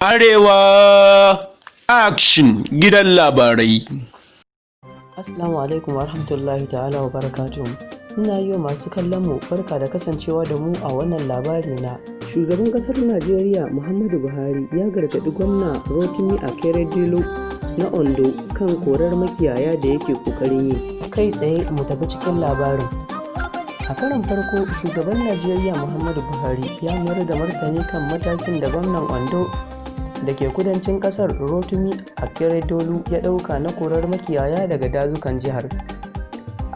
Arewa Action gidan labarai. Assalamu alaikum warahmatullahi ta'ala wa barakatuhu. Ina yi wa masu kallon mu barka da kasancewa da mu a wannan labari na. Shugaban kasar Najeriya Muhammadu Buhari ya gargaɗi gwamna Rotimi Akeredolu na Ondo kan korar makiyaya da yake kokarin yi. Kai tsaye mu tafi cikin labarin. A karon farko, shugaban Najeriya Muhammadu Buhari ya mayar da martani kan matakin da gwamnan Ondo da ke kudancin kasar Rotimi Akeredolu ya ɗauka na korar makiyaya daga dazukan jihar.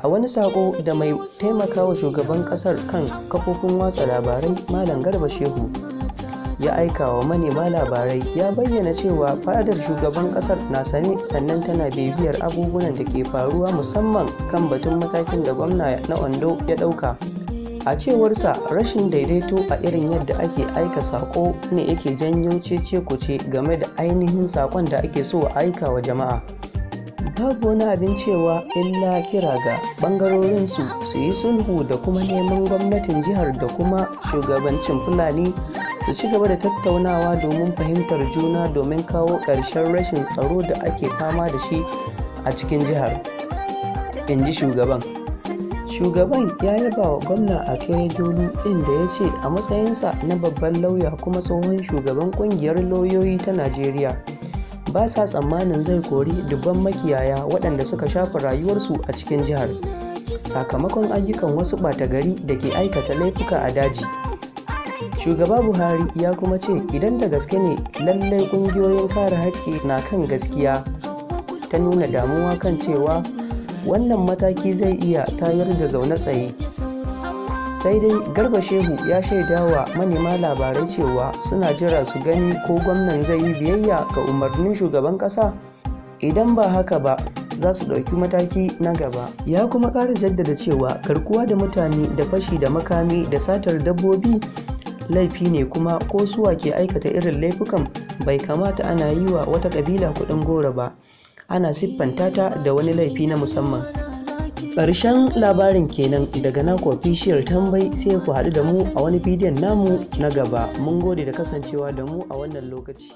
A wani sako da mai taimakawa shugaban kasar kan kafofin watsa labarai Malam Garba Shehu ya aika wa manema labarai, ya bayyana cewa fadar shugaban kasar na sane sannan tana bibiyar abubuwan da ke faruwa, musamman kan batun matakin da gwamna na Ondo ya ɗauka. A cewarsa, rashin daidaito a irin yadda ake aika sako ne yake janyo cece-kuce game da ainihin sakon da ake so a aika wa jama'a. Babu wani abin cewa illa kira ga bangarorin su yi sulhu da kuma neman gwamnatin jihar da kuma shugabancin Fulani su ci gaba da tattaunawa domin fahimtar juna domin kawo ƙarshen rashin tsaro da ake fama da shi a cikin jihar, in ji shugaban. Shugaban ya yaba wa gwamna Akeredolu inda ya ce a matsayinsa na babban lauya kuma tsohon shugaban kungiyar lauyoyi ta Najeriya, ba sa tsammanin zai kori dubban makiyaya waɗanda suka shafa rayuwarsu a cikin jihar sakamakon ayyukan wasu ɓata gari da ke aikata laifuka a daji. Shugaba Buhari ya kuma ce idan da gaske ne lallai ƙungiyoyin kare haƙƙi na kan gaskiya, ta nuna damuwa kan cewa wannan mataki zai iya tayar da zaune tsaye. Sai dai Garba Shehu ya shaidawa manema labarai cewa suna jira su gani ko gwamnan zai yi biyayya ga umarnin shugaban ƙasa. Idan ba haka ba, za su ɗauki mataki na gaba. Ya kuma ƙara jaddada cewa garkuwa da mutane da fashi da makami da satar dabbobi laifi ne, kuma ko suwa ke aikata irin laifukan bai kamata ana yi wa wata ƙabila kuɗin goro ba, ana siffanta ta da wani laifi na musamman. Ƙarshen labarin kenan daga naku official Tambai, sai ku haɗu da mu a wani bidiyon namu na gaba. Mun gode da kasancewa da mu a wannan lokaci.